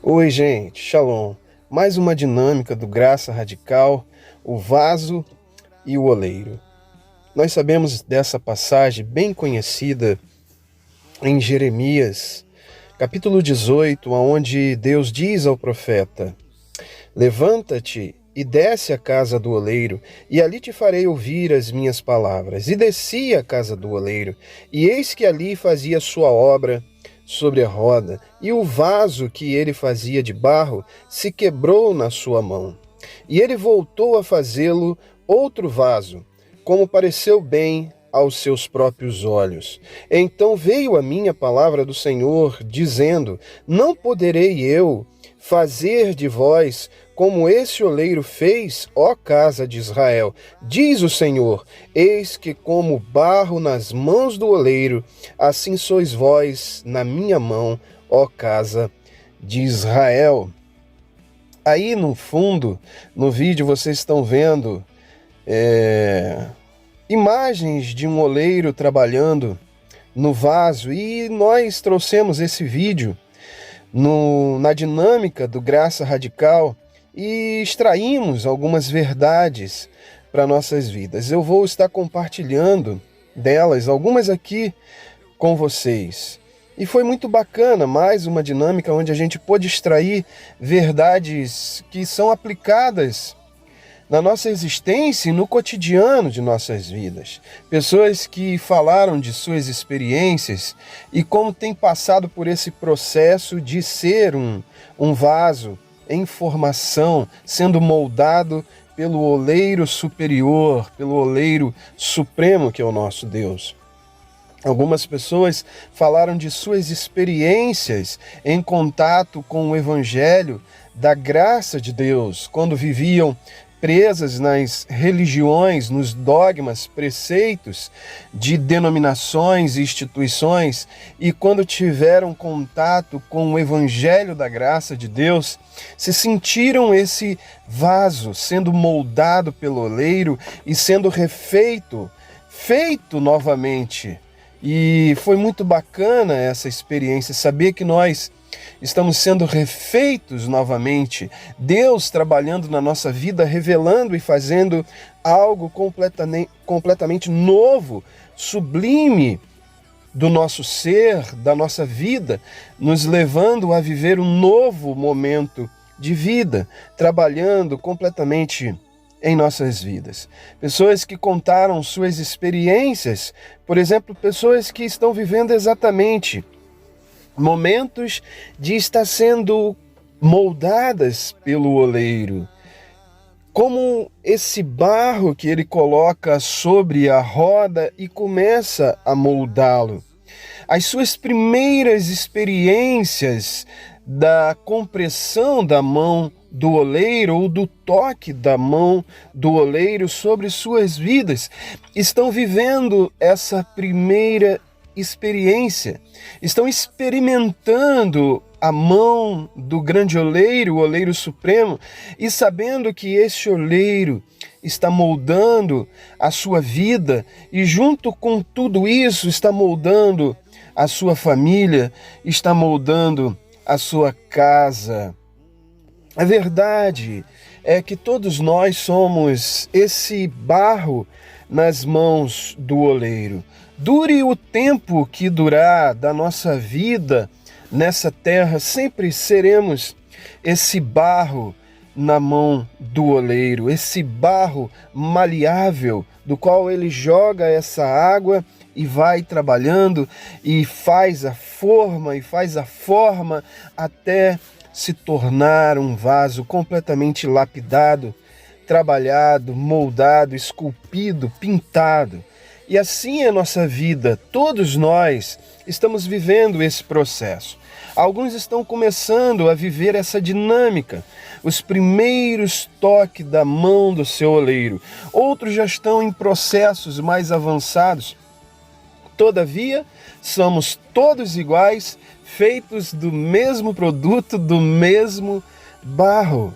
Oi, gente, Shalom. Mais uma dinâmica do Graça Radical, o vaso e o oleiro. Nós sabemos dessa passagem bem conhecida em Jeremias, capítulo 18, onde Deus diz ao profeta: Levanta-te e desce à casa do oleiro, e ali te farei ouvir as minhas palavras. E desci à casa do oleiro, e eis que ali fazia sua obra sobre a roda, e o vaso que ele fazia de barro se quebrou na sua mão. E ele voltou a fazê-lo outro vaso, como pareceu bem aos seus próprios olhos. Então veio a mim a palavra do Senhor, dizendo: Não poderei eu fazer de vós como esse oleiro fez, ó casa de Israel? Diz o Senhor: eis que como barro nas mãos do oleiro, assim sois vós na minha mão, ó casa de Israel. Aí no fundo, no vídeo, vocês estão vendo imagens de um oleiro trabalhando no vaso, e nós trouxemos esse vídeo na dinâmica do Graça Radical e extraímos algumas verdades para nossas vidas. Eu vou estar compartilhando delas, algumas aqui com vocês. E foi muito bacana, mais uma dinâmica onde a gente pôde extrair verdades que são aplicadas na nossa existência e no cotidiano de nossas vidas. Pessoas que falaram de suas experiências e como tem passado por esse processo de ser um vaso em formação, sendo moldado pelo oleiro superior, pelo oleiro supremo que é o nosso Deus. Algumas pessoas falaram de suas experiências em contato com o Evangelho da graça de Deus, quando viviam presas nas religiões, nos dogmas, preceitos de denominações e instituições, e quando tiveram contato com o Evangelho da graça de Deus, se sentiram esse vaso sendo moldado pelo oleiro e sendo feito novamente. E foi muito bacana essa experiência, saber que nós estamos sendo refeitos novamente, Deus trabalhando na nossa vida, revelando e fazendo algo completamente novo, sublime do nosso ser, da nossa vida, nos levando a viver um novo momento de vida, trabalhando completamente em nossas vidas. Pessoas que contaram suas experiências, por exemplo, pessoas que estão vivendo exatamente momentos de estar sendo moldadas pelo oleiro, como esse barro que ele coloca sobre a roda e começa a moldá-lo. As suas primeiras experiências da compressão da mão do oleiro ou do toque da mão do oleiro sobre suas vidas, estão vivendo essa primeira experiência, estão experimentando a mão do grande oleiro, o oleiro supremo, e sabendo que esse oleiro está moldando a sua vida e junto com tudo isso está moldando a sua família, está moldando a sua casa. A verdade é que todos nós somos esse barro nas mãos do oleiro. Dure o tempo que durar da nossa vida nessa terra, sempre seremos esse barro na mão do oleiro, esse barro maleável, do qual ele joga essa água e vai trabalhando e faz a forma até se tornar um vaso completamente lapidado, trabalhado, moldado, esculpido, pintado. E assim é a nossa vida, todos nós estamos vivendo esse processo. Alguns estão começando a viver essa dinâmica, os primeiros toques da mão do seu oleiro. Outros já estão em processos mais avançados. Todavia, somos todos iguais, feitos do mesmo produto, do mesmo barro.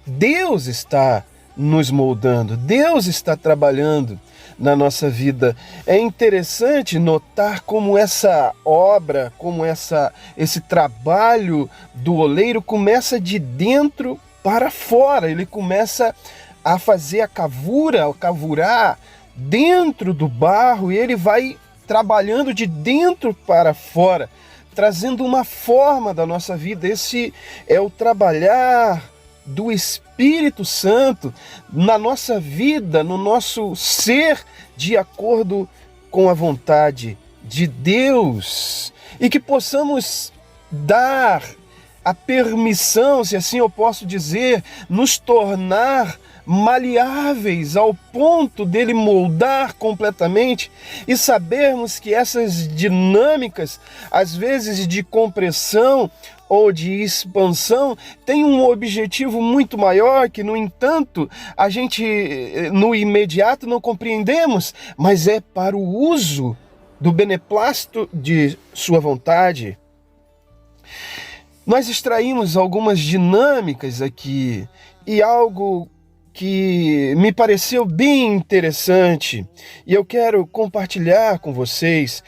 Deus está nos moldando, Deus está trabalhando na nossa vida. É interessante notar como essa obra, como esse trabalho do oleiro começa de dentro para fora. Ele começa a fazer a cavurar dentro do barro e ele vai trabalhando de dentro para fora, trazendo uma forma da nossa vida. Esse é o trabalhar do Espírito Santo na nossa vida, no nosso ser, de acordo com a vontade de Deus. E que possamos dar a permissão, se assim eu posso dizer, nos tornar maleáveis ao ponto dele moldar completamente e sabermos que essas dinâmicas, às vezes de compressão ou de expansão, têm um objetivo muito maior que, no entanto, a gente no imediato não compreendemos, mas é para o uso do beneplácito de sua vontade. Nós extraímos algumas dinâmicas aqui e algo que me pareceu bem interessante e eu quero compartilhar com vocês.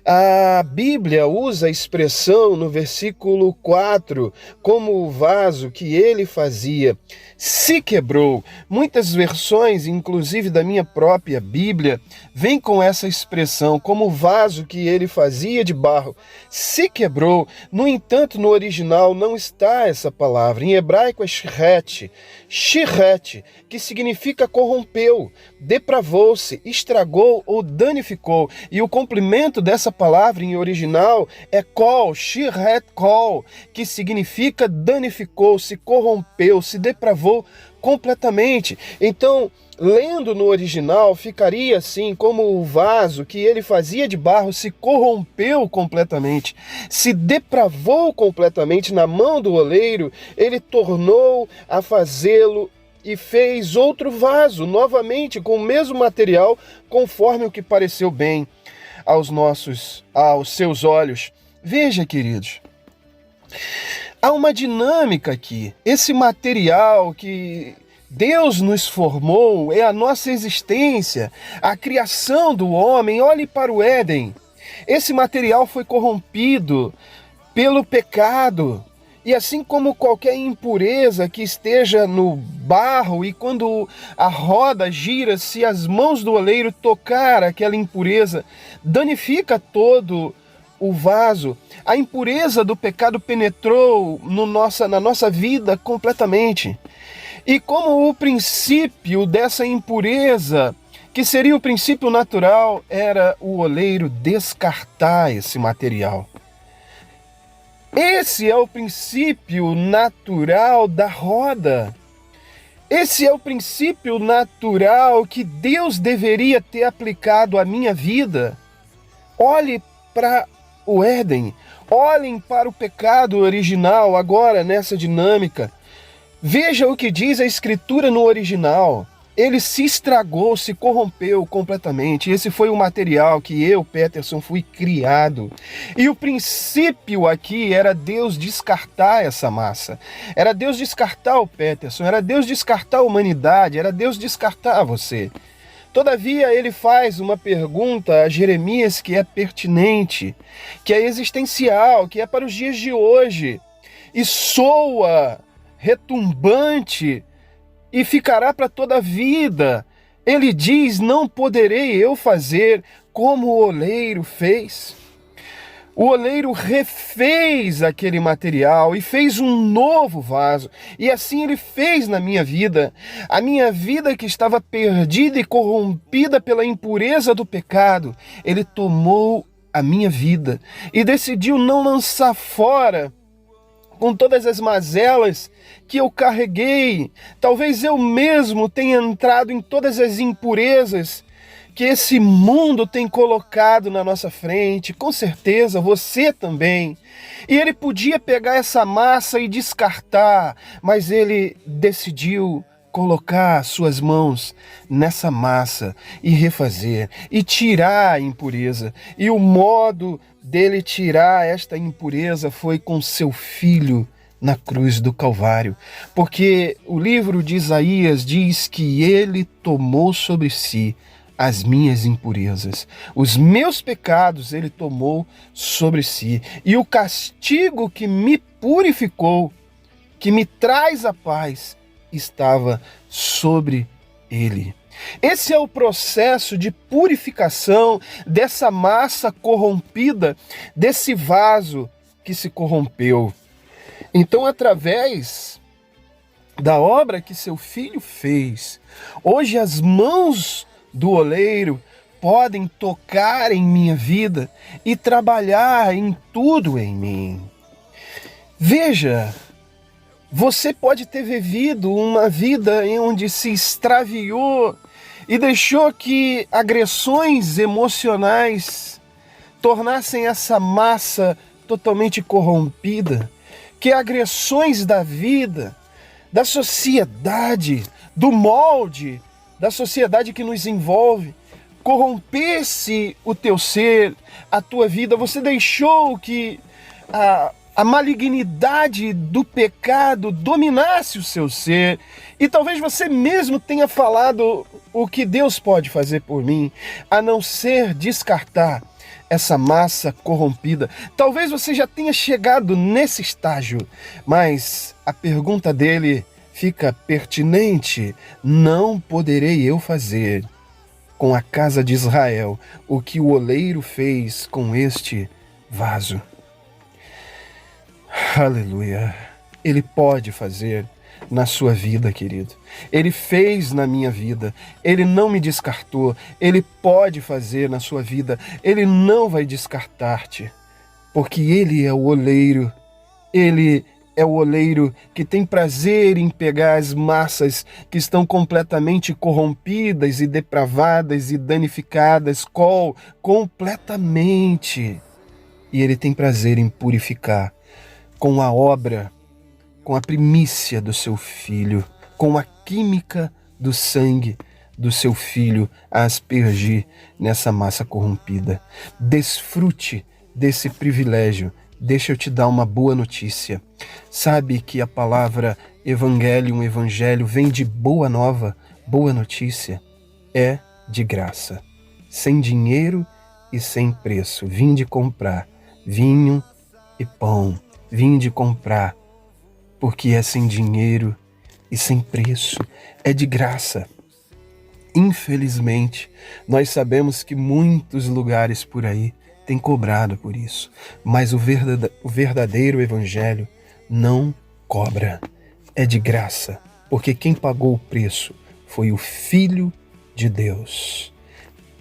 A Bíblia usa a expressão no versículo 4, como o vaso que ele fazia se quebrou. Muitas versões, inclusive da minha própria Bíblia, vem com essa expressão, como o vaso que ele fazia de barro se quebrou. No entanto, no original não está essa palavra. Em hebraico é shret, que significa corrompeu, depravou-se, estragou ou danificou. E o complemento dessa palavra em original é kol, shiret kol, que significa danificou, se corrompeu, se depravou completamente. Então, lendo no original, ficaria assim, como o vaso que ele fazia de barro se corrompeu completamente, se depravou completamente na mão do oleiro, ele tornou a fazê-lo e fez outro vaso, novamente, com o mesmo material, conforme o que pareceu bem aos seus olhos. Veja, queridos, há uma dinâmica aqui. Esse material que Deus nos formou é a nossa existência, a criação do homem. Olhe para o Éden. Esse material foi corrompido pelo pecado. E assim como qualquer impureza que esteja no barro, e quando a roda gira, se as mãos do oleiro tocar aquela impureza, danifica todo o vaso. A impureza do pecado penetrou na nossa vida completamente. E como o princípio dessa impureza, que seria o princípio natural, era o oleiro descartar esse material. Esse é o princípio natural da roda. Esse é o princípio natural que Deus deveria ter aplicado à minha vida. Olhe para o Éden, olhem para o pecado original agora nessa dinâmica. Veja o que diz a Escritura no original. Ele se estragou, se corrompeu completamente. Esse foi o material que eu, Peterson, fui criado. E o princípio aqui era Deus descartar essa massa. Era Deus descartar o Peterson, era Deus descartar a humanidade, era Deus descartar você. Todavia, ele faz uma pergunta a Jeremias que é pertinente, que é existencial, que é para os dias de hoje, e soa retumbante, e ficará para toda a vida. Ele diz, não poderei eu fazer como o oleiro fez. O oleiro refez aquele material e fez um novo vaso. E assim ele fez na minha vida. A minha vida que estava perdida e corrompida pela impureza do pecado. Ele tomou a minha vida e decidiu não lançar fora com todas as mazelas que eu carreguei. Talvez eu mesmo tenha entrado em todas as impurezas que esse mundo tem colocado na nossa frente, com certeza você também. E ele podia pegar essa massa e descartar, mas ele decidiu colocar suas mãos nessa massa e refazer, e tirar a impureza. E o modo dele tirar esta impureza foi com seu filho na cruz do Calvário, porque o livro de Isaías diz que ele tomou sobre si as minhas impurezas. Os meus pecados ele tomou sobre si. E o castigo que me purificou, que me traz a paz, estava sobre ele. Esse é o processo de purificação dessa massa corrompida, desse vaso que se corrompeu. Então, através da obra que seu filho fez, hoje as mãos do oleiro podem tocar em minha vida e trabalhar em tudo em mim. Veja, você pode ter vivido uma vida em onde se extraviou e deixou que agressões emocionais tornassem essa massa totalmente corrompida, que agressões da vida, da sociedade, do molde da sociedade que nos envolve, corrompesse o teu ser, a tua vida. Você deixou que a malignidade do pecado dominasse o seu ser. E talvez você mesmo tenha falado: o que Deus pode fazer por mim, a não ser descartar essa massa corrompida. Talvez você já tenha chegado nesse estágio, mas a pergunta dele fica pertinente: não poderei eu fazer com a casa de Israel o que o oleiro fez com este vaso? Aleluia! Ele pode fazer na sua vida, querido. Ele fez na minha vida. Ele não me descartou. Ele pode fazer na sua vida. Ele não vai descartar-te, porque Ele é o oleiro. Ele é o oleiro que tem prazer em pegar as massas que estão completamente corrompidas e depravadas e danificadas completamente. E Ele tem prazer em purificar com a obra, com a primícia do seu filho, com a química do sangue do seu filho a aspergir nessa massa corrompida. Desfrute desse privilégio. Deixa eu te dar uma boa notícia. Sabe que a palavra evangelho vem de boa nova, boa notícia. É de graça, sem dinheiro e sem preço. Vinde comprar vinho e pão. Vinde comprar, porque é sem dinheiro e sem preço. É de graça. Infelizmente, nós sabemos que muitos lugares por aí têm cobrado por isso, mas o verdadeiro evangelho não cobra. É de graça, porque quem pagou o preço foi o Filho de Deus.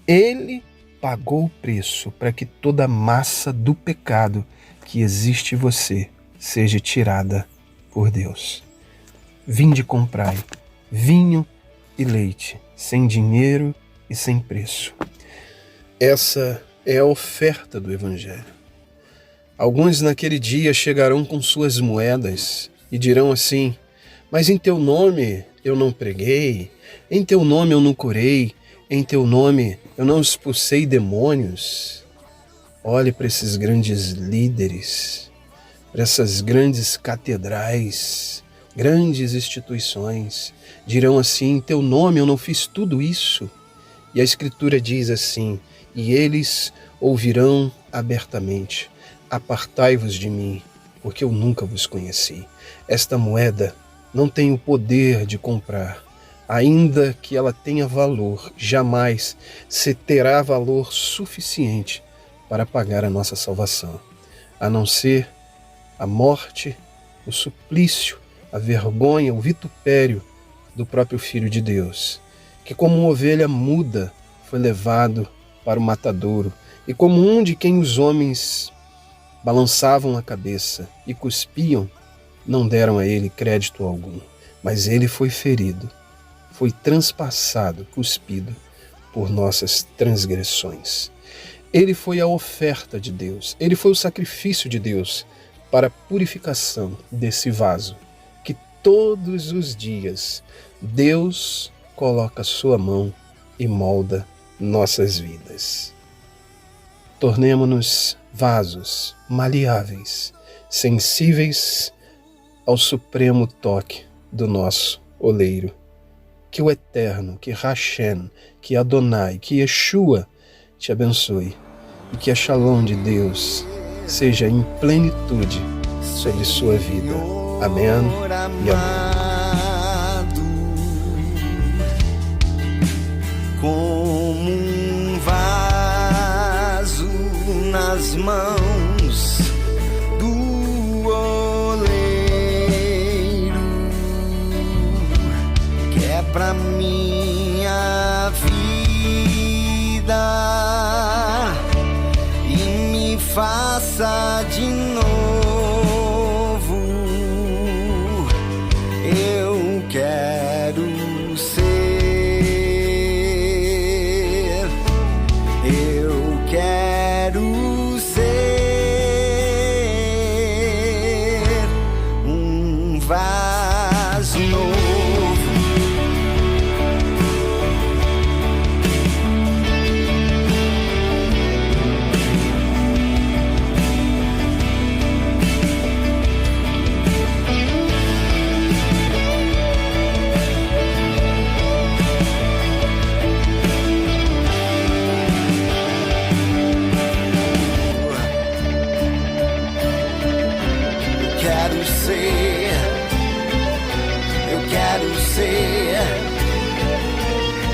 Ele pagou o preço para que toda a massa do pecado que existe em você seja tirada por Deus. Vinde comprai vinho e leite, sem dinheiro e sem preço. Essa é a oferta do Evangelho. Alguns naquele dia chegarão com suas moedas e dirão assim: mas em teu nome eu não preguei, em teu nome eu não curei, em teu nome eu não expulsei demônios. Olhe para esses grandes líderes, para essas grandes catedrais, grandes instituições. Dirão assim: em teu nome eu não fiz tudo isso. E a Escritura diz assim: e eles ouvirão abertamente: apartai-vos de mim, porque eu nunca vos conheci. Esta moeda não tem o poder de comprar. Ainda que ela tenha valor, jamais se terá valor suficiente para pagar a nossa salvação, a não ser a morte, o suplício, a vergonha, o vitupério do próprio Filho de Deus, que como uma ovelha muda foi levado para o matadouro, e como um de quem os homens balançavam a cabeça e cuspiam, não deram a ele crédito algum, mas ele foi ferido, foi transpassado, cuspido por nossas transgressões. Ele foi a oferta de Deus, ele foi o sacrifício de Deus para a purificação desse vaso, que todos os dias Deus coloca a sua mão e molda nossas vidas. Tornemo-nos vasos maleáveis, sensíveis ao supremo toque do nosso oleiro, Que o Eterno, que Hashem, que Adonai, que Yeshua te abençoe e que a Shalom de Deus seja em plenitude sobre sua vida. Amém e amém. Como um vaso nas mãos do oleiro, que é pra minha vida e me faça de novo. Eu quero ser. Quero ser um vaso novo.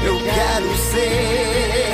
Eu quero ser